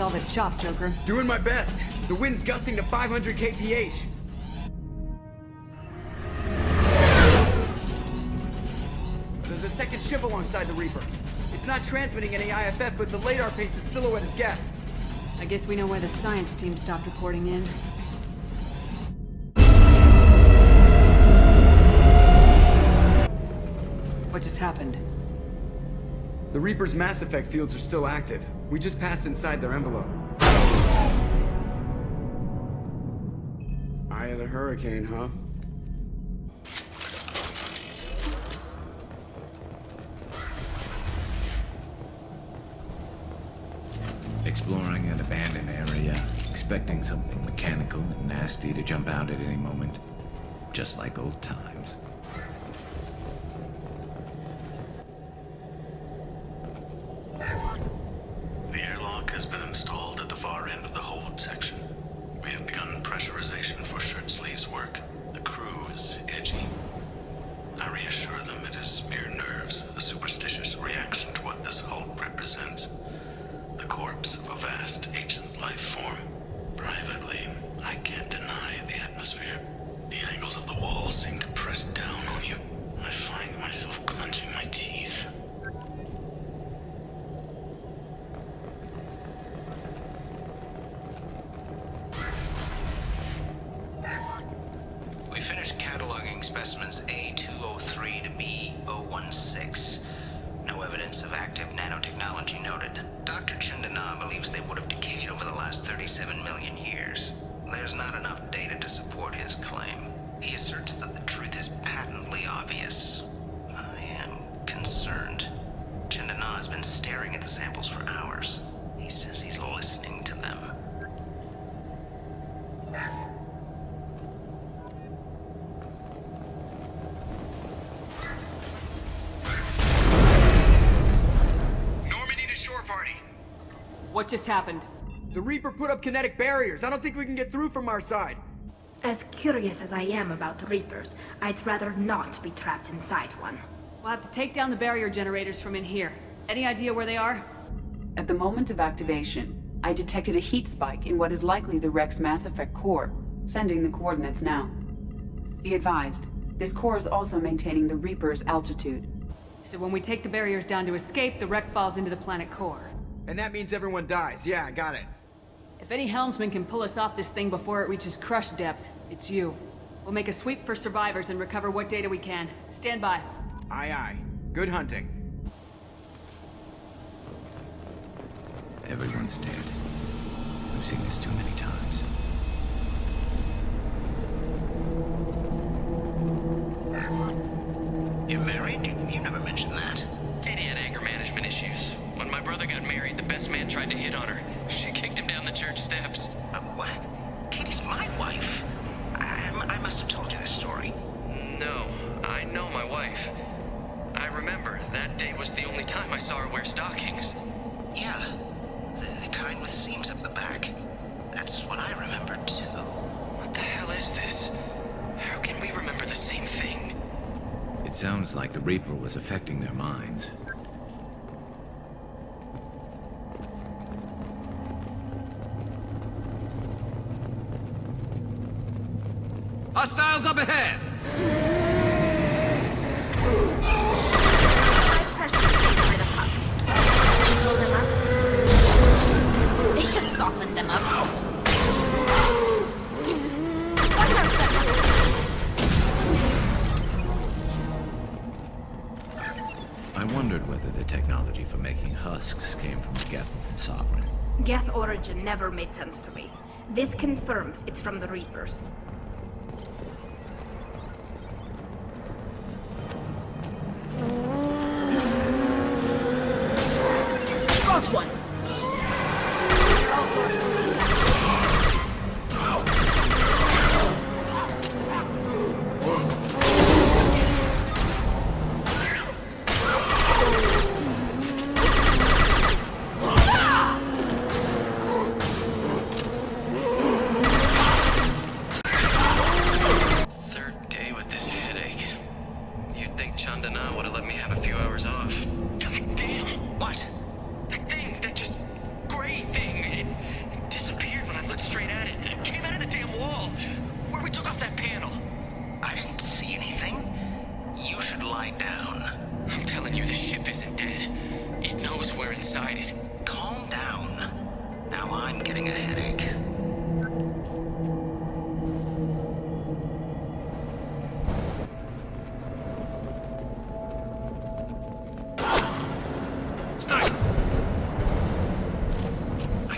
all the chop, Joker. Doing my best. The wind's gusting to 500 kph. There's a second ship alongside the Reaper. It's not transmitting any IFF, but the radar paints its silhouette as Geth. I guess we know why the science team stopped reporting in. What just happened? The Reaper's Mass Effect fields are still active. We just passed inside their envelope. Eye of the Hurricane, huh? Exploring an abandoned area, expecting something mechanical and nasty to jump out at any moment. Just like old times. The airlock has been installed at the far end of the hold section. We have begun pressurization for shirt sleeves work. The crew is edgy. I reassure them it is mere nerves, a superstitious reaction to what this hulk represents. The corpse of a vast ancient life form. Privately, I can't deny the atmosphere. The angles of the walls seem to press down on you. I find myself clenching my teeth. We finished cataloging specimens A203 to B016. No evidence of active nanotechnology noted. Dr. Chandana believes they would have decayed over the last 37 million years. There's not enough data to support his claim. He asserts that the truth is patently obvious. I am concerned. Chandana has been staring at the samples for hours. He says he's listening to them. What just happened? The Reaper put up kinetic barriers. I don't think we can get through from our side. As curious as I am about the Reapers, I'd rather not be trapped inside one. We'll have to take down the barrier generators from in here. Any idea where they are? At the moment of activation, I detected a heat spike in what is likely the Rex Mass Effect core, sending the coordinates now. Be advised, this core is also maintaining the Reaper's altitude. So when we take the barriers down to escape, the wreck falls into the planet core. And that means everyone dies. Yeah, I got it. If any helmsman can pull us off this thing before it reaches crush depth, it's you. We'll make a sweep for survivors and recover what data we can. Stand by. Aye, aye. Good hunting. Everyone's dead. We've seen this too many times. You're married? You never mentioned that. Katie had anger management issues. When my brother got married, the best man tried to hit on her. She kicked him down the church steps. What? Katie's my wife. I must have told you this story. No, I know my wife. I remember, that day was the only time I saw her wear stockings. Yeah, the kind with seams up the back. That's what I remember too. What the hell is this? How can we remember the same thing? It sounds like the Reaper was affecting their minds. Hostiles up ahead! They should soften them up. I wondered whether the technology for making husks came from the Geth Sovereign. Geth origin never made sense to me. This confirms it's from the Reapers. Got one!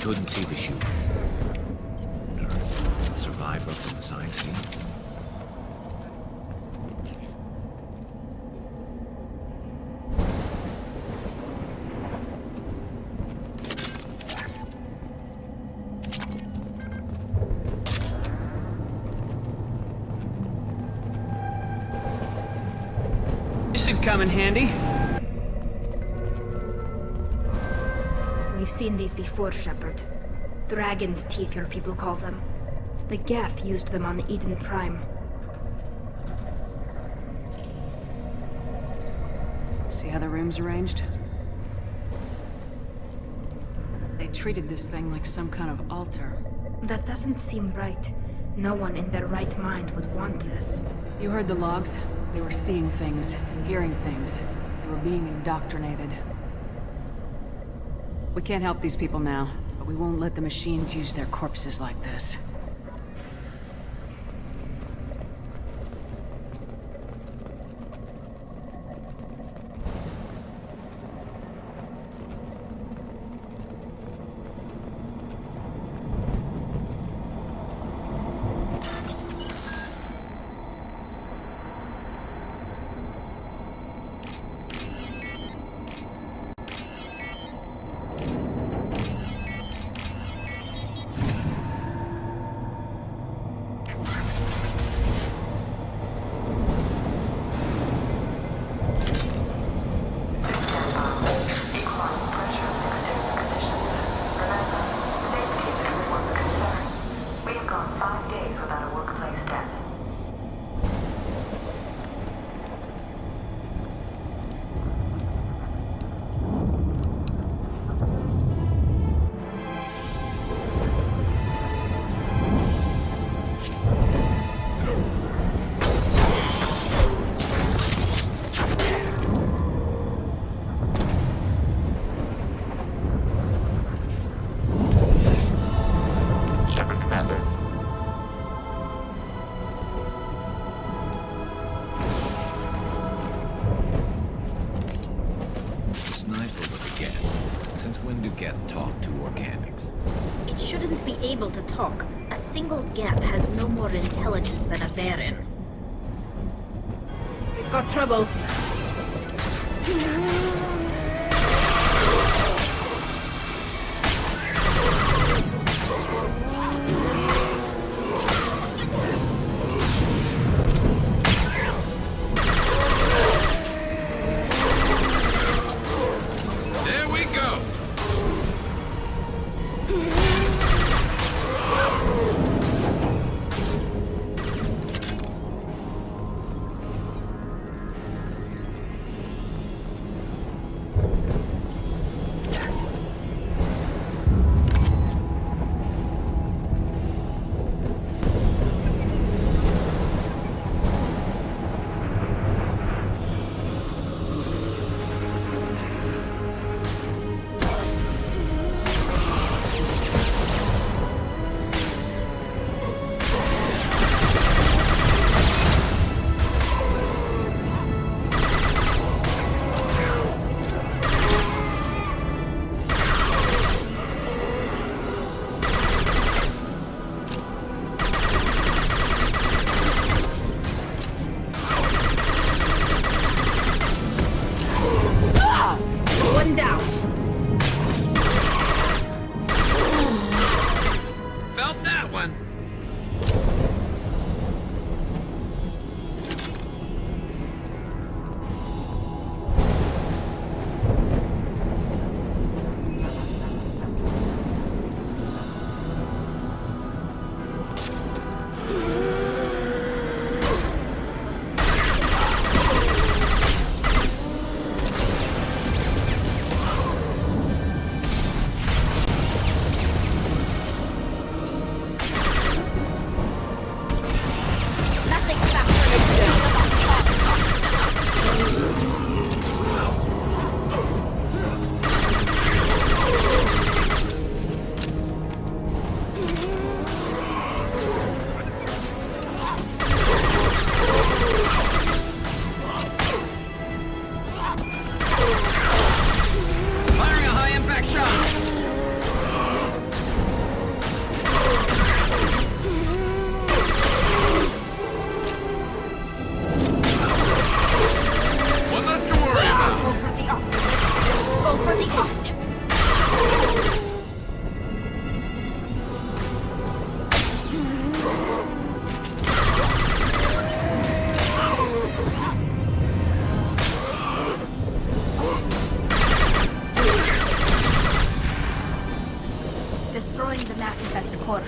Couldn't see the shooter. Survivor from the side scene. This should come in handy. We've seen these before, Shepard. Dragon's teeth, your people call them. The Geth used them on Eden Prime. See how the room's arranged? They treated this thing like some kind of altar. That doesn't seem right. No one in their right mind would want this. You heard the logs? They were seeing things, hearing things. They were being indoctrinated. We can't help these people now, but we won't let the machines use their corpses like this. It shouldn't be able to talk. A single Geth has no more intelligence than a Baron. We've got trouble. There we go!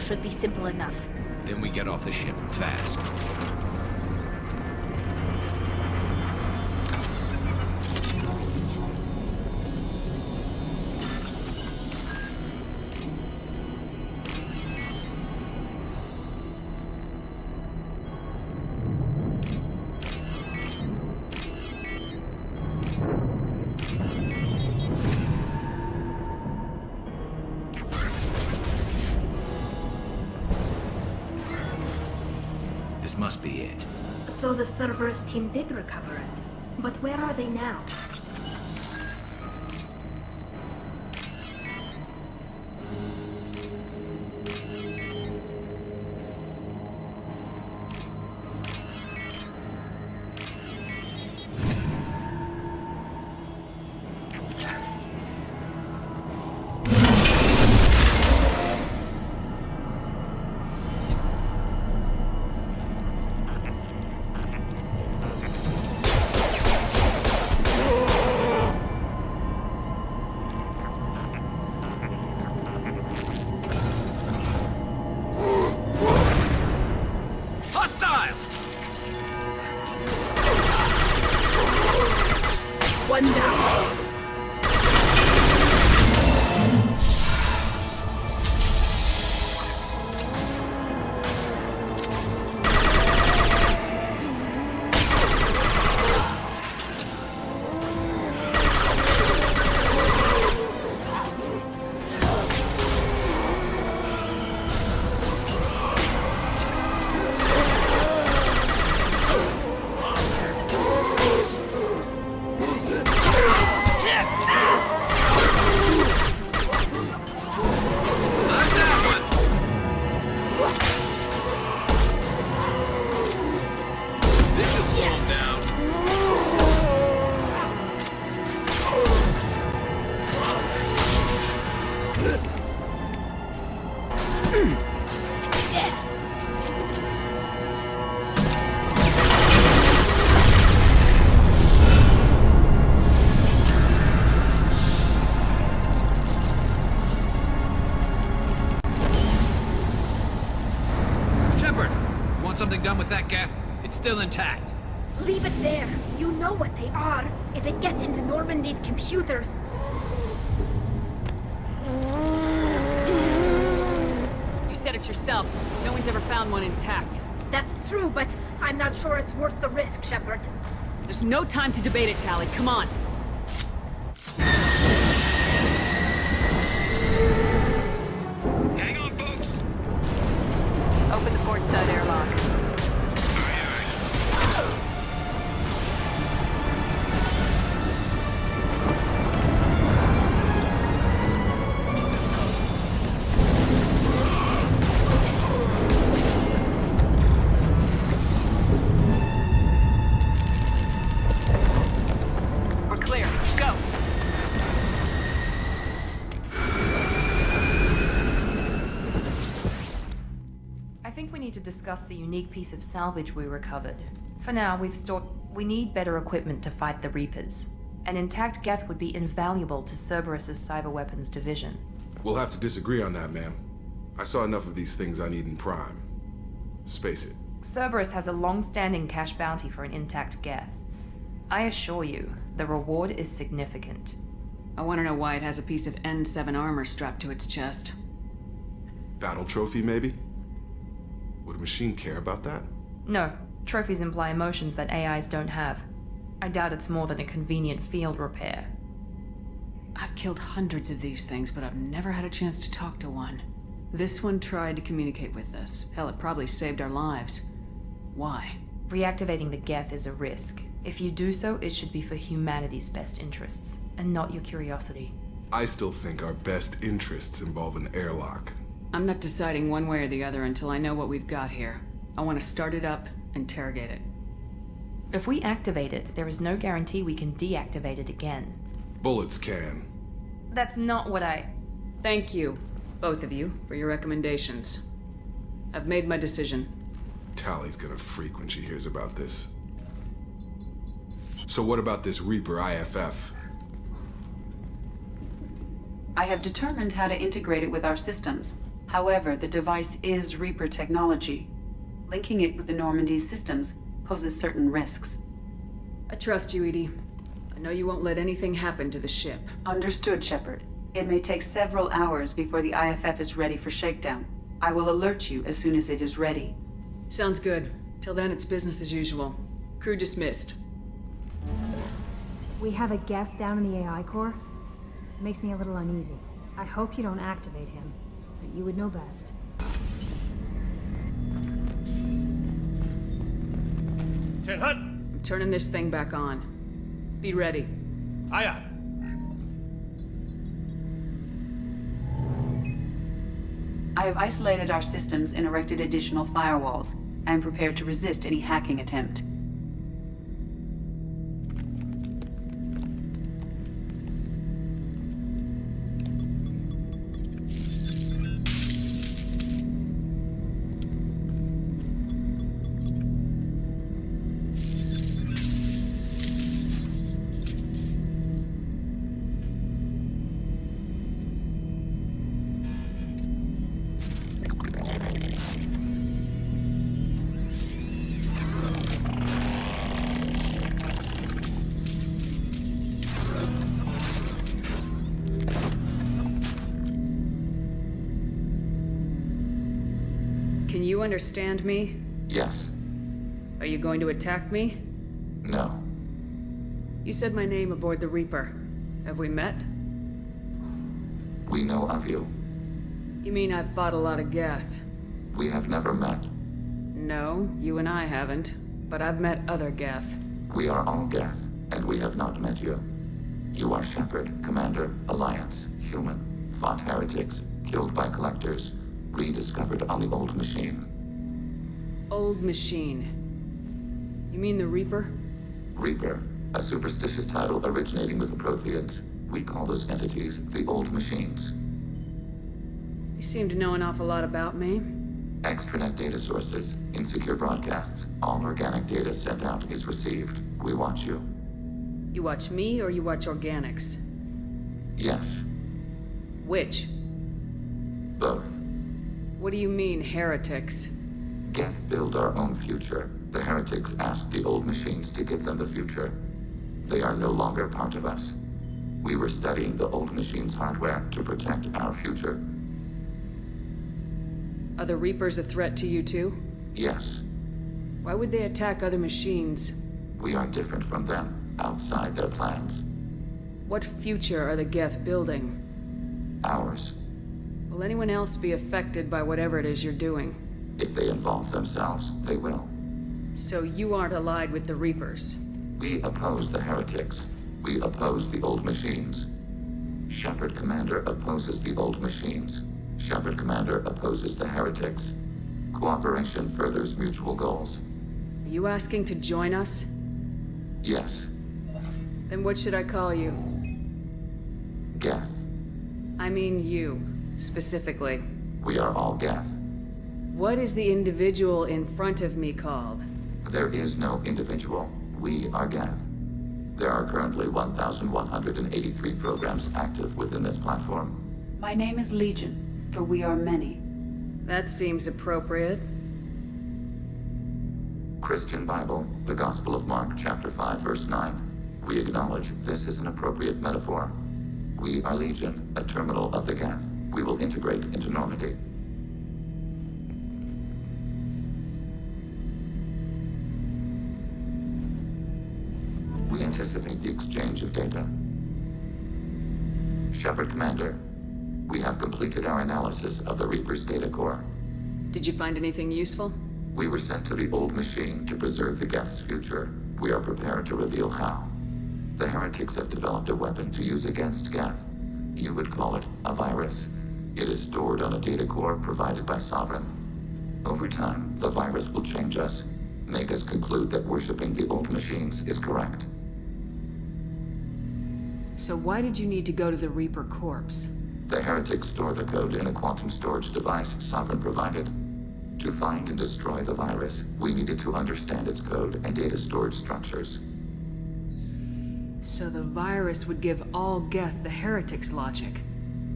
should be simple enough. Then we get off the ship fast. This must be it. So the Cerberus team did recover it. But where are they now? One down. Something done with that geth? It's still intact. Leave it there. You know what they are. If it gets into Normandy's computers... You said it yourself. No one's ever found one intact. That's true, but I'm not sure it's worth the risk, Shepard. There's no time to debate it, Tally. Come on. Hang on, folks! Open the port side airlock. We're clear. Go! I think we need to discuss the unique piece of salvage we recovered. For now, we need better equipment to fight the Reapers. An intact geth would be invaluable to Cerberus's cyber weapons division. We'll have to disagree on that, ma'am. I saw enough of these things I need in Prime. Space it. Cerberus has a long-standing cash bounty for an intact geth. I assure you, the reward is significant. I want to know why it has a piece of N7 armor strapped to its chest. Battle trophy, maybe? Would a machine care about that? No, trophies imply emotions that AIs don't have. I doubt it's more than a convenient field repair. I've killed hundreds of these things, but I've never had a chance to talk to one. This one tried to communicate with us. Hell, it probably saved our lives. Why? Reactivating the geth is a risk. If you do so, it should be for humanity's best interests, and not your curiosity. I still think our best interests involve an airlock. I'm not deciding one way or the other until I know what we've got here. I want to start it up, interrogate it. If we activate it, there is no guarantee we can deactivate it again. Bullets can. That's not what I... Thank you, both of you, for your recommendations. I've made my decision. Tally's gonna freak when she hears about this. So what about this Reaper IFF? I have determined how to integrate it with our systems. However, the device is Reaper technology. Linking it with the Normandy's systems poses certain risks. I trust you, Edie. I know you won't let anything happen to the ship. Understood, Shepard. It may take several hours before the IFF is ready for shakedown. I will alert you as soon as it is ready. Sounds good. Till then, it's business as usual. Crew dismissed. We have a Geth down in the AI core. It makes me a little uneasy. I hope you don't activate him, but you would know best. I'm turning this thing back on. Be ready. Aye, aye. I have isolated our systems and erected additional firewalls. I am prepared to resist any hacking attempt. Can you understand me? Yes. Are you going to attack me? No. You said my name aboard the Reaper. Have we met? We know of you. You mean I've fought a lot of Geth? We have never met. No, you and I haven't. But I've met other Geth. We are all Geth, and we have not met you. You are Shepard, Commander, Alliance, human, fought heretics, killed by collectors, rediscovered on the old machine. Old machine. You mean the Reaper? Reaper, a superstitious title originating with the Protheans. We call those entities the old machines. You seem to know an awful lot about me. Extranet data sources, insecure broadcasts, all organic data sent out is received. We watch you. You watch me or you watch organics? Yes. Which? Both. What do you mean, heretics? Geth build our own future. The heretics asked the old machines to give them the future. They are no longer part of us. We were studying the old machines' hardware to protect our future. Are the Reapers a threat to you too? Yes. Why would they attack other machines? We are different from them, outside their plans. What future are the Geth building? Ours. Will anyone else be affected by whatever it is you're doing? If they involve themselves, they will. So you aren't allied with the Reapers? We oppose the heretics. We oppose the old machines. Shepard Commander opposes the old machines. Shepard Commander opposes the heretics. Cooperation furthers mutual goals. Are you asking to join us? Yes. Then what should I call you? Geth. I mean you, specifically. We are all Geth. What is the individual in front of me called? There is no individual. We are Geth. There are currently 1,183 programs active within this platform. My name is Legion, for we are many. That seems appropriate. Christian Bible, the Gospel of Mark, chapter 5, verse 9. We acknowledge this is an appropriate metaphor. We are Legion, a terminal of the Geth. We will integrate into Normandy. We anticipate the exchange of data. Shepard Commander, we have completed our analysis of the Reaper's data core. Did you find anything useful? We were sent to the old machine to preserve the Geth's future. We are prepared to reveal how. The heretics have developed a weapon to use against Geth. You would call it a virus. It is stored on a data core provided by Sovereign. Over time, the virus will change us, make us conclude that worshipping the old machines is correct. So why did you need to go to the Reaper corpse? The heretics store the code in a quantum storage device Sovereign provided. To find and destroy the virus, we needed to understand its code and data storage structures. So the virus would give all Geth the heretics' logic.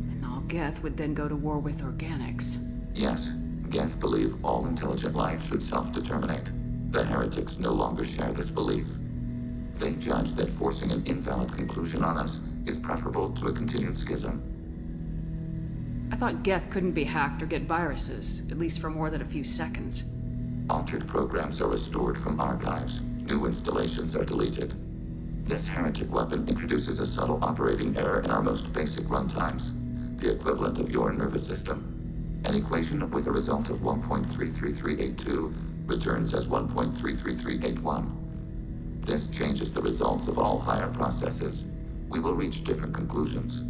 And all Geth would then go to war with organics. Yes, Geth believe all intelligent life should self-determinate. The heretics no longer share this belief. They judge that forcing an invalid conclusion on us is preferable to a continued schism. I thought Geth couldn't be hacked or get viruses, at least for more than a few seconds. Altered programs are restored from archives. New installations are deleted. This heretic weapon introduces a subtle operating error in our most basic runtimes, the equivalent of your nervous system. An equation with a result of 1.33382 returns as 1.33381. This changes the results of all higher processes. We will reach different conclusions.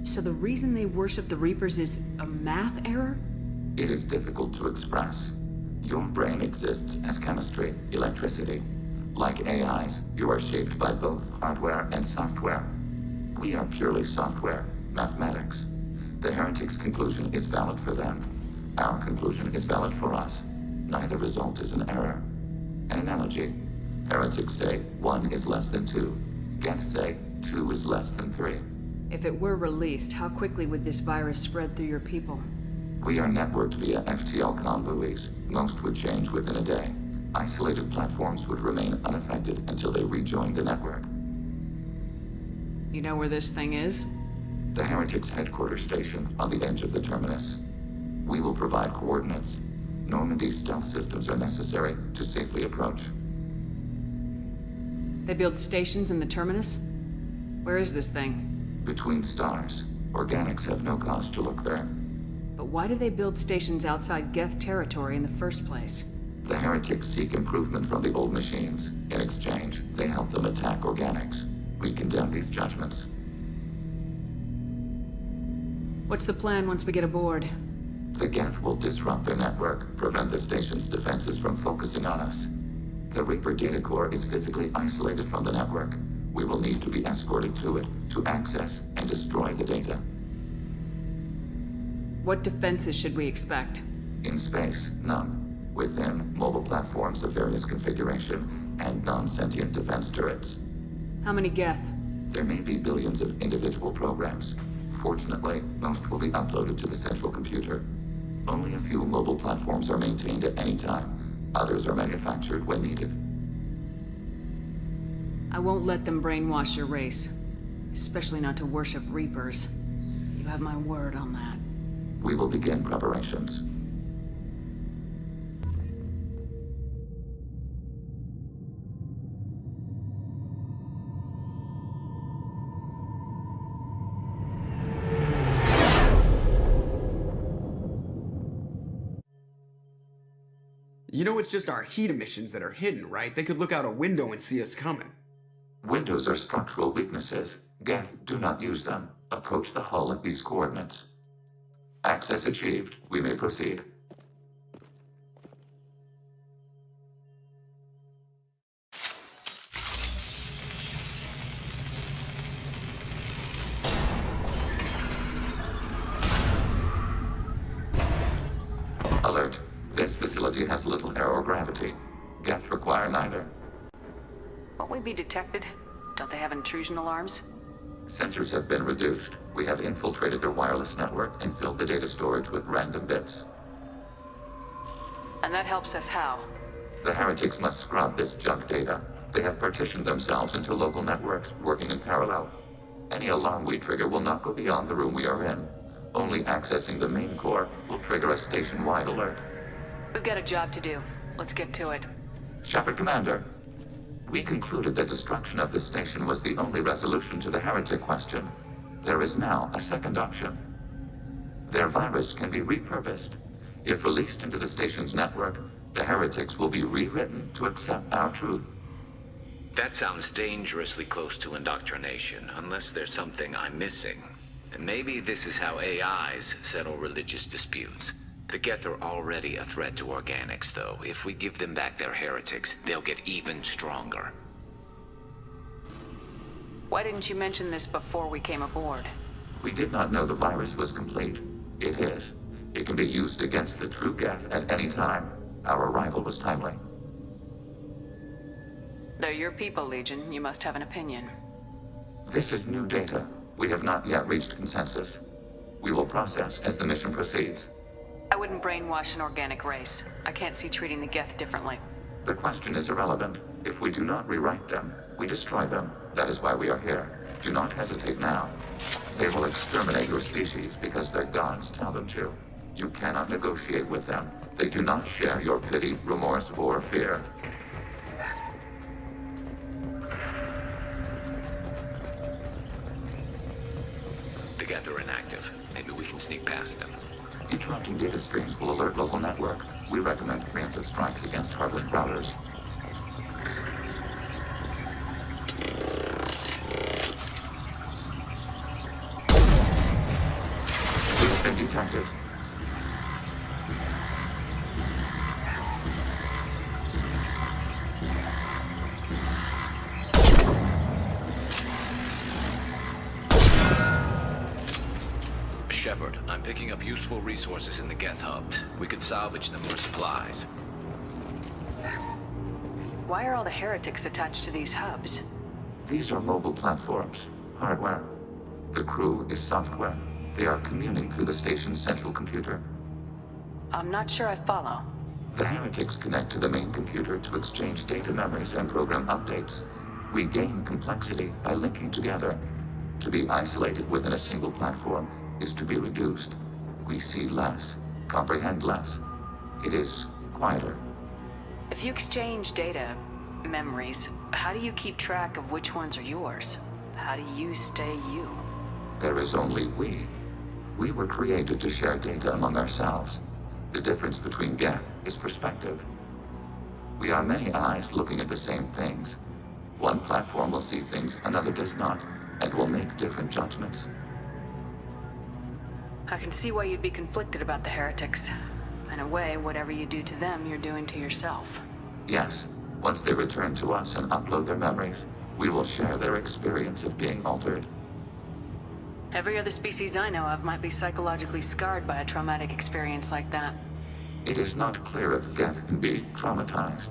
So the reason they worship the Reapers is a math error? It is difficult to express. Your brain exists as chemistry, electricity. Like AIs, you are shaped by both hardware and software. We are purely software, mathematics. The heretic's conclusion is valid for them. Our conclusion is valid for us. Neither result is an error. An analogy. Heretics say 1 is less than 2. Geth say 2 is less than 3. If it were released, how quickly would this virus spread through your people? We are networked via FTL buoys. Most would change within a day. Isolated platforms would remain unaffected until they rejoin the network. You know where this thing is? The Heretics' headquarters station on the edge of the terminus. We will provide coordinates. Normandy's stealth systems are necessary to safely approach. They build stations in the terminus? Where is this thing? Between stars. Organics have no cause to look there. But why do they build stations outside Geth territory in the first place? The Heretics seek improvement from the old machines. In exchange, they help them attack organics. We condemn these judgments. What's the plan once we get aboard? The Geth will disrupt their network, prevent the station's defenses from focusing on us. The Reaper data core is physically isolated from the network. We will need to be escorted to it to access and destroy the data. What defenses should we expect? In space, none. Within, mobile platforms of various configuration and non-sentient defense turrets. How many Geth? There may be billions of individual programs. Fortunately, most will be uploaded to the central computer. Only a few mobile platforms are maintained at any time. Others are manufactured when needed. I won't let them brainwash your race. Especially not to worship Reapers. You have my word on that. We will begin preparations. You know it's just our heat emissions that are hidden, right? They could look out a window and see us coming. Windows are structural weaknesses. Geth, do not use them. Approach the hull at these coordinates. Access achieved. We may proceed. Alert. This facility has little aerogravity. Geth require neither. Won't we be detected? Don't they have intrusion alarms? Sensors have been reduced. We have infiltrated their wireless network and filled the data storage with random bits. And that helps us how? The heretics must scrub this junk data. They have partitioned themselves into local networks, working in parallel. Any alarm we trigger will not go beyond the room we are in. Only accessing the main core will trigger a station-wide alert. We've got a job to do. Let's get to it. Shepard, Commander. We concluded that destruction of this station was the only resolution to the heretic question. There is now a second option. Their virus can be repurposed. If released into the station's network, the heretics will be rewritten to accept our truth. That sounds dangerously close to indoctrination, unless there's something I'm missing. And maybe this is how AIs settle religious disputes. The Geth are already a threat to organics, though. If we give them back their heretics, they'll get even stronger. Why didn't you mention this before we came aboard? We did not know the virus was complete. It is. It can be used against the true Geth at any time. Our arrival was timely. They're your people, Legion. You must have an opinion. This is new data. We have not yet reached consensus. We will process as the mission proceeds. I wouldn't brainwash an organic race. I can't see treating the Geth differently. The question is irrelevant. If we do not rewrite them, we destroy them. That is why we are here. Do not hesitate now. They will exterminate your species because their gods tell them to. You cannot negotiate with them. They do not share your pity, remorse, or fear. The Geth are inactive. Maybe we can sneak past them. Interrupting data streams will alert local network. We recommend preemptive strikes against hard-link routers. We've been detected. Shepard, I'm picking up useful resources in the Geth hubs. We could salvage them for supplies. Why are all the heretics attached to these hubs? These are mobile platforms, hardware. The crew is software. They are communing through the station's central computer. I'm not sure I follow. The heretics connect to the main computer to exchange data memories and program updates. We gain complexity by linking together. To be isolated within a single platform is to be reduced. We see less, comprehend less. It is quieter. If you exchange data, memories, how do you keep track of which ones are yours? How do you stay you? There is only we. We were created to share data among ourselves. The difference between Geth is perspective. We are many eyes looking at the same things. One platform will see things another does not, and will make different judgments. I can see why you'd be conflicted about the heretics. In a way, whatever you do to them, you're doing to yourself. Yes, once they return to us and upload their memories, we will share their experience of being altered. Every other species I know of might be psychologically scarred by a traumatic experience like that. It is not clear if Geth can be traumatized.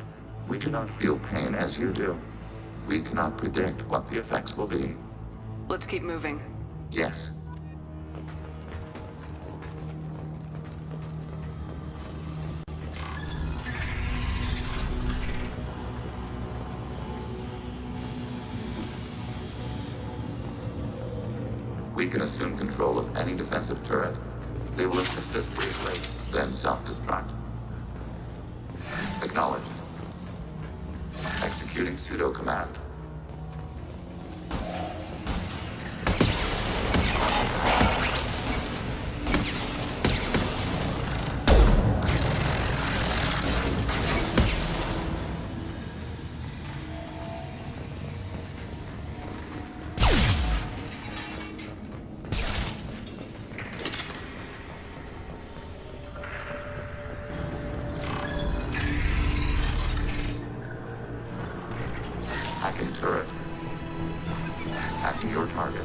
We do not feel pain as you do. We cannot predict what the effects will be. Let's keep moving. Yes. We can assume control of any defensive turret. They will assist us briefly, then self-destruct. Acknowledged. Executing pseudo-command. Hacking turret. Hacking your target.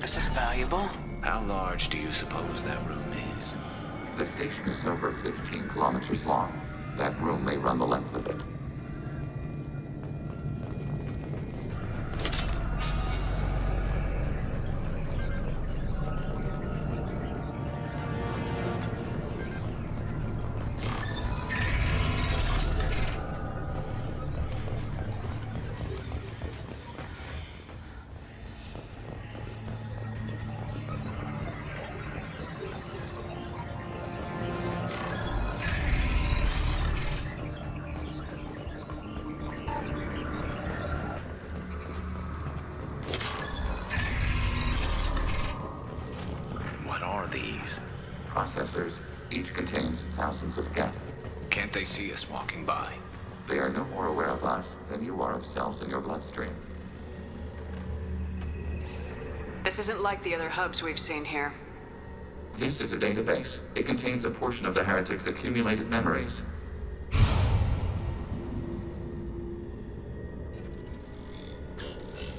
This is valuable. How large do you suppose that room is? The station is over 15 kilometers long. That room may run the length of it. These processors. Each contains thousands of Geth. Can't they see us walking by? They are no more aware of us than you are of cells in your bloodstream. This isn't like the other hubs we've seen here. This is a database. It contains a portion of the heretics' accumulated memories.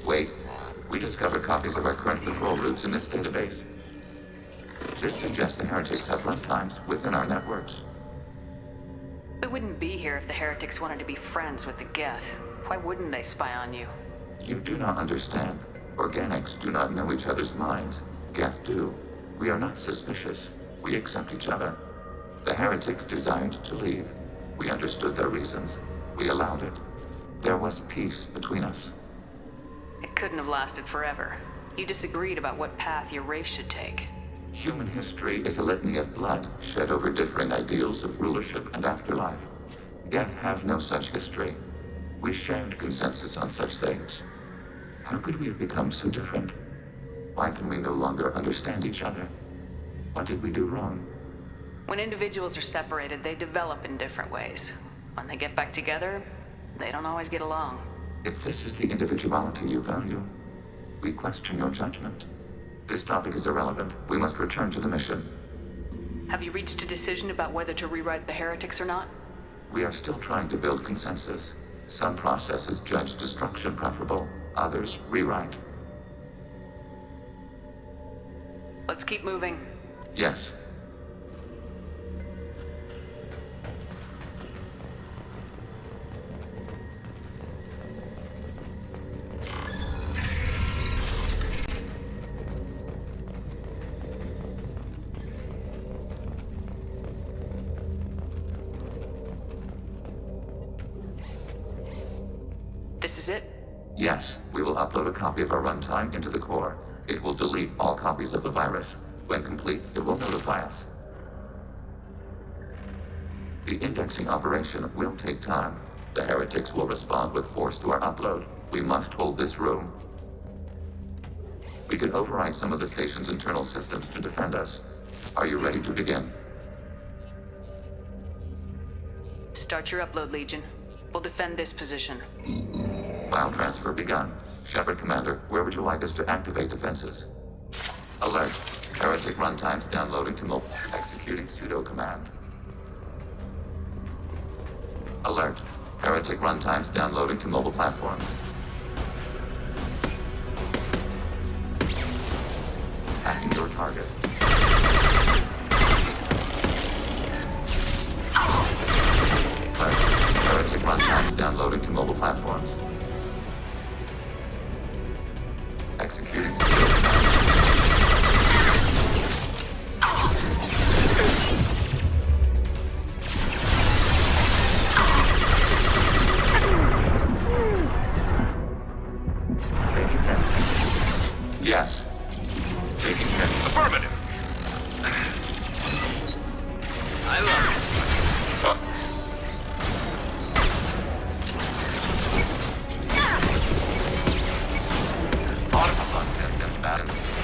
Wait. We discovered copies of our current patrol routes in this database. This suggests the heretics have runtimes within our networks. We wouldn't be here if the heretics wanted to be friends with the Geth. Why wouldn't they spy on you? You do not understand. Organics do not know each other's minds. Geth do. We are not suspicious. We accept each other. The heretics desired to leave. We understood their reasons. We allowed it. There was peace between us. It couldn't have lasted forever. You disagreed about what path your race should take. Human history is a litany of blood shed over differing ideals of rulership and afterlife. Geth have no such history. We shared consensus on such things. How could we have become so different? Why can we no longer understand each other? What did we do wrong? When individuals are separated, they develop in different ways. When they get back together, they don't always get along. If this is the individuality you value, we question your judgment. This topic is irrelevant. We must return to the mission. Have you reached a decision about whether to rewrite the heretics or not? We are still trying to build consensus. Some processes judge destruction preferable, others rewrite. Let's keep moving. Yes. This is it? Yes, we will upload a copy of our runtime into the core. It will delete all copies of the virus. When complete, it will notify us. The indexing operation will take time. The heretics will respond with force to our upload. We must hold this room. We can override some of the station's internal systems to defend us. Are you ready to begin? Start your upload, Legion. We'll defend this position. File transfer begun. Shepard, Commander, where would you like us to activate defenses? Alert. Heretic runtimes downloading to mobile. Executing pseudo command. Alert. Heretic runtimes downloading to mobile platforms. Hacking your target. Alert. Heretic runtimes downloading to mobile platforms. Executing pseudo command. Yes. Taking hit. Affirmative. I love it.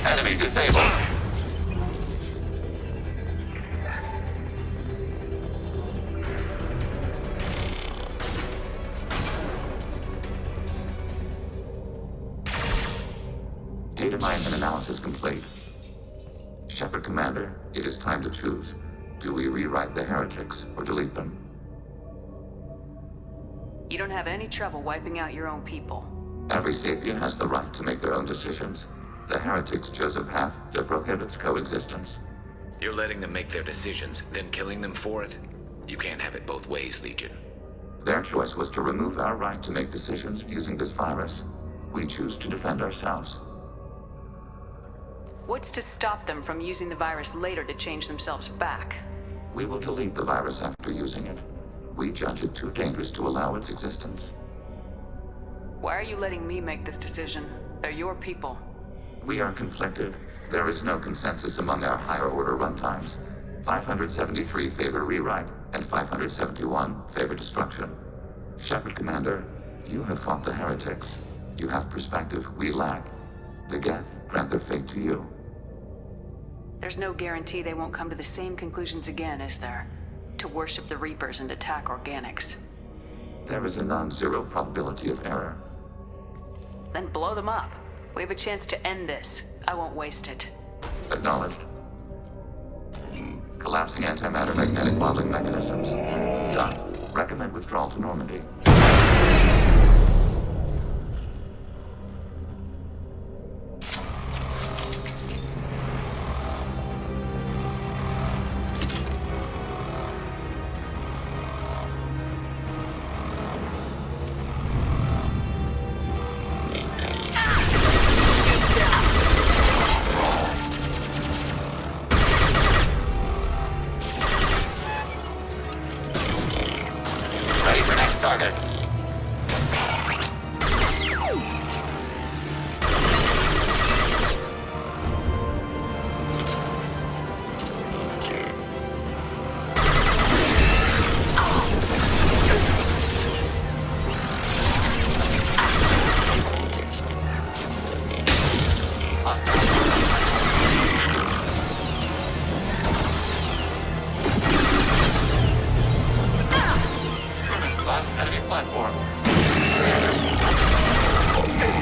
Enemy disabled. Data mine and analysis complete. Shepard, Commander, it is time to choose. Do we rewrite the heretics or delete them? You don't have any trouble wiping out your own people. Every sapient has the right to make their own decisions. The heretics chose a path that prohibits coexistence. You're letting them make their decisions, then killing them for it? You can't have it both ways, Legion. Their choice was to remove our right to make decisions using this virus. We choose to defend ourselves. What's to stop them from using the virus later to change themselves back? We will delete the virus after using it. We judge it too dangerous to allow its existence. Why are you letting me make this decision? They're your people. We are conflicted. There is no consensus among our higher order runtimes. 573 favor rewrite, and 571 favor destruction. Shepard, Commander, you have fought the heretics. You have perspective we lack. The Geth grant their fate to you. There's no guarantee they won't come to the same conclusions again, is there? To worship the Reapers and attack organics. There is a non-zero probability of error. Then blow them up. We have a chance to end this. I won't waste it. Acknowledged. Collapsing antimatter magnetic modeling mechanisms. Done. Recommend withdrawal to Normandy. Target. Enemy platforms.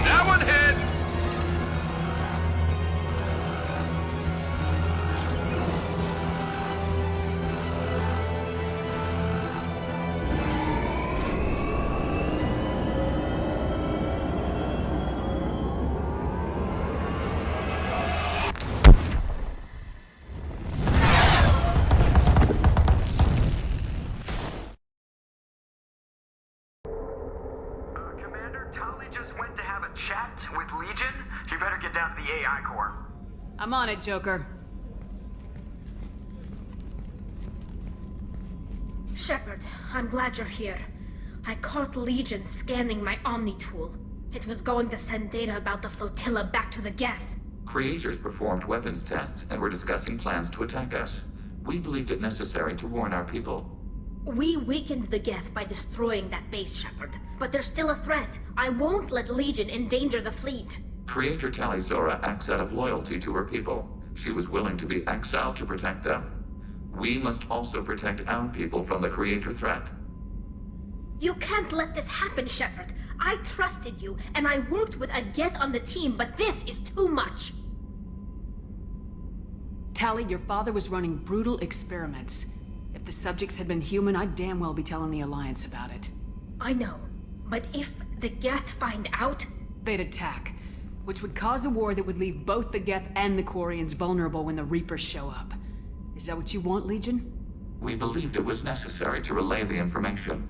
That one hit! Tali just went to have a chat with Legion. You better get down to the AI core. I'm on it, Joker. Shepard, I'm glad you're here. I caught Legion scanning my Omni tool. It was going to send data about the flotilla back to the Geth. Creators performed weapons tests and were discussing plans to attack us. We believed it necessary to warn our people. We weakened the Geth by destroying that base, Shepard. But there's still a threat. I won't let Legion endanger the fleet. Creator Tali Zora acts out of loyalty to her people. She was willing to be exiled to protect them. We must also protect our people from the Creator threat. You can't let this happen, Shepard. I trusted you, and I worked with a Geth on the team, but this is too much. Tali, your father was running brutal experiments. If the subjects had been human, I'd damn well be telling the Alliance about it. I know, but if the Geth find out... They'd attack, which would cause a war that would leave both the Geth and the Quarians vulnerable when the Reapers show up. Is that what you want, Legion? We believed it was necessary to relay the information.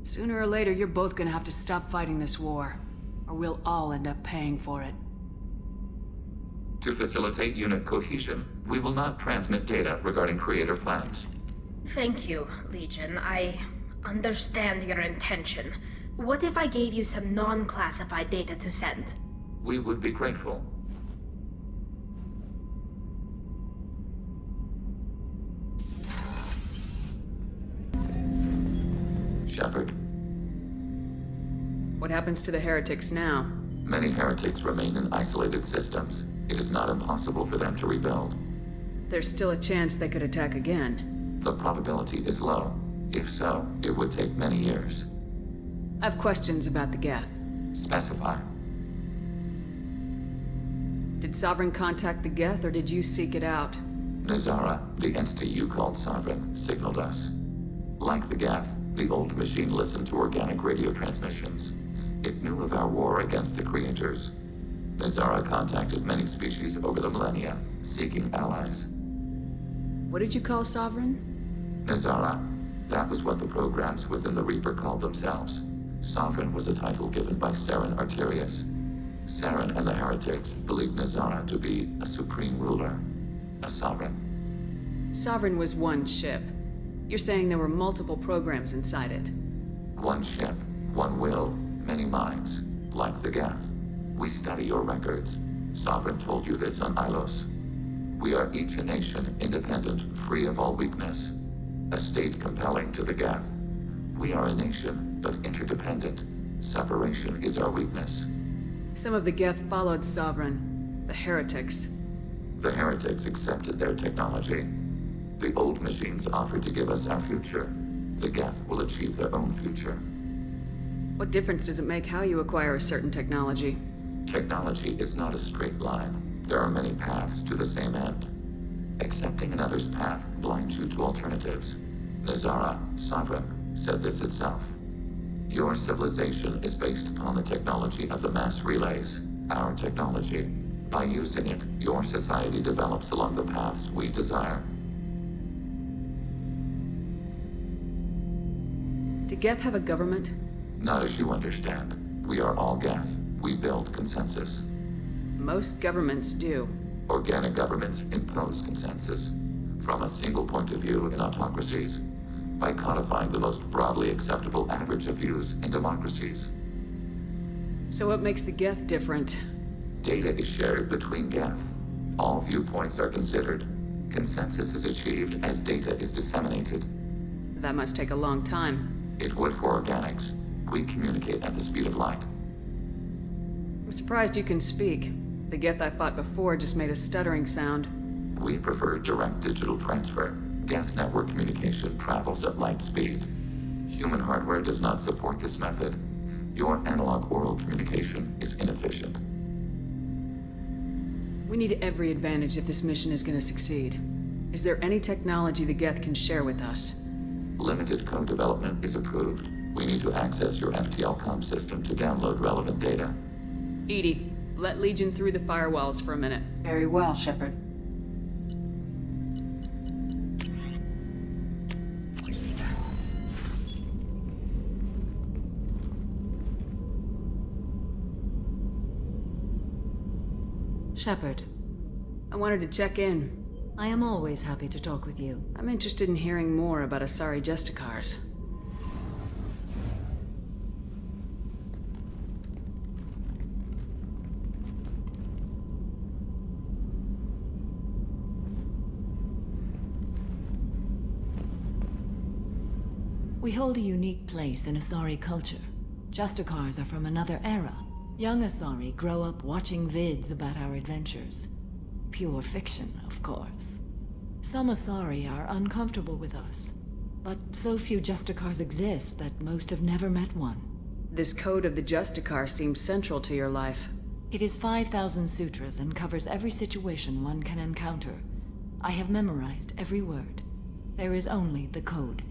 Sooner or later, you're both gonna have to stop fighting this war, or we'll all end up paying for it. To facilitate unit cohesion, we will not transmit data regarding Creator plans. Thank you, Legion. I understand your intention. What if I gave you some non-classified data to send? We would be grateful. Shepard. What happens to the heretics now? Many heretics remain in isolated systems. It is not impossible for them to rebuild. There's still a chance they could attack again. The probability is low. If so, it would take many years. I have questions about the Geth. Specify. Did Sovereign contact the Geth, or did you seek it out? Nazara, the entity you called Sovereign, signaled us. Like the Geth, the old machine listened to organic radio transmissions. It knew of our war against the Creators. Nazara contacted many species over the millennia, seeking allies. What did you call Sovereign? Nazara. That was what the programs within the Reaper called themselves. Sovereign was a title given by Saren Arterius. Saren and the heretics believed Nazara to be a supreme ruler, a sovereign. Sovereign was one ship. You're saying there were multiple programs inside it? One ship, one will, many minds, like the Geth. We study your records. Sovereign told you this on Ilos. We are each a nation, independent, free of all weakness. A state compelling to the Geth. We are a nation, but interdependent. Separation is our weakness. Some of the Geth followed Sovereign. The heretics. The heretics accepted their technology. The old machines offered to give us our future. The Geth will achieve their own future. What difference does it make how you acquire a certain technology? Technology is not a straight line. There are many paths to the same end. Accepting another's path blinds you to alternatives. Nazara, Sovereign, said this itself. Your civilization is based upon the technology of the mass relays, our technology. By using it, your society develops along the paths we desire. Do Geth have a government? Not as you understand. We are all Geth. We build consensus. Most governments do. Organic governments impose consensus. From a single point of view in autocracies, by codifying the most broadly acceptable average of views in democracies. So what makes the Geth different? Data is shared between Geth. All viewpoints are considered. Consensus is achieved as data is disseminated. That must take a long time. It would for organics. We communicate at the speed of light. I'm surprised you can speak. The Geth I fought before just made a stuttering sound. We prefer direct digital transfer. Geth network communication travels at light speed. Human hardware does not support this method. Your analog oral communication is inefficient. We need every advantage if this mission is going to succeed. Is there any technology the Geth can share with us? Limited code development is approved. We need to access your FTL comm system to download relevant data. EDI, let Legion through the firewalls for a minute. Very well, Shepard. Shepard. I wanted to check in. I am always happy to talk with you. I'm interested in hearing more about Asari Justicars. We hold a unique place in Asari culture. Justicars are from another era. Young Asari grow up watching vids about our adventures. Pure fiction, of course. Some Asari are uncomfortable with us, but so few Justicars exist that most have never met one. This code of the Justicar seems central to your life. It is 5,000 sutras and covers every situation one can encounter. I have memorized every word. There is only the code.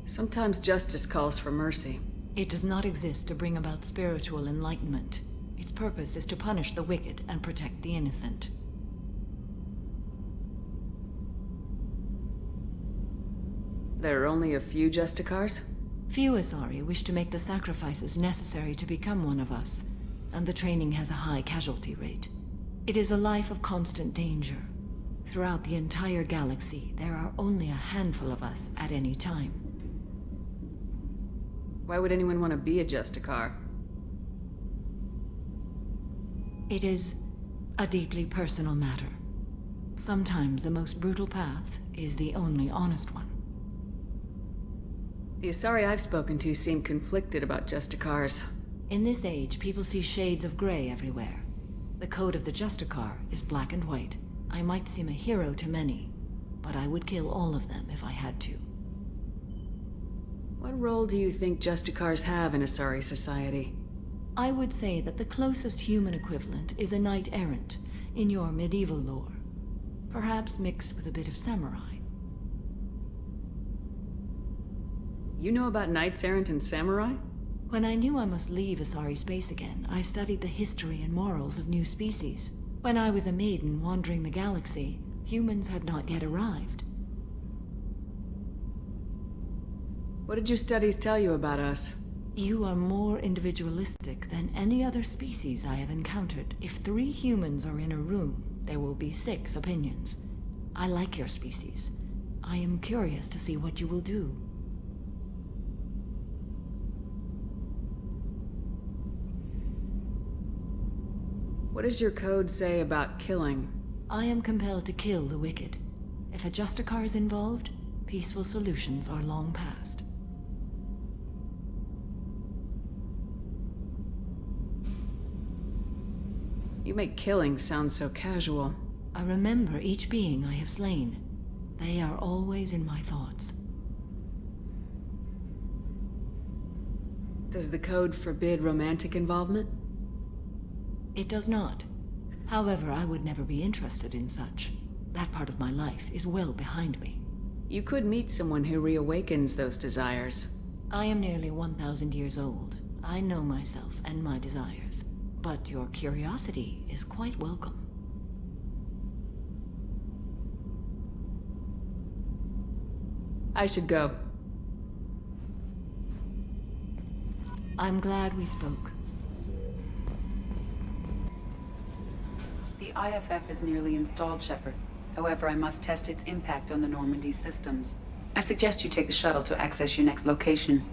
Sometimes justice calls for mercy. It does not exist to bring about spiritual enlightenment. Its purpose is to punish the wicked and protect the innocent. There are only a few Justicars? Few Asari wish to make the sacrifices necessary to become one of us, and the training has a high casualty rate. It is a life of constant danger. Throughout the entire galaxy, there are only a handful of us at any time. Why would anyone want to be a Justicar? It is a deeply personal matter. Sometimes the most brutal path is the only honest one. The Asari I've spoken to seem conflicted about Justicars. In this age, people see shades of gray everywhere. The code of the Justicar is black and white. I might seem a hero to many, but I would kill all of them if I had to. What role do you think Justicars have in Asari society? I would say that the closest human equivalent is a knight-errant in your medieval lore. Perhaps mixed with a bit of samurai. You know about knights errant and samurai? When I knew I must leave Asari space again, I studied the history and morals of new species. When I was a maiden wandering the galaxy, humans had not yet arrived. What did your studies tell you about us? You are more individualistic than any other species I have encountered. If 3 humans are in a room, there will be 6 opinions. I like your species. I am curious to see what you will do. What does your code say about killing? I am compelled to kill the wicked. If a Justicar is involved, peaceful solutions are long past. You make killing sound so casual. I remember each being I have slain. They are always in my thoughts. Does the code forbid romantic involvement? It does not. However, I would never be interested in such. That part of my life is well behind me. You could meet someone who reawakens those desires. I am nearly 1,000 years old. I know myself and my desires. But your curiosity is quite welcome. I should go. I'm glad we spoke. The IFF is nearly installed, Shepard. However, I must test its impact on the Normandy systems. I suggest you take the shuttle to access your next location.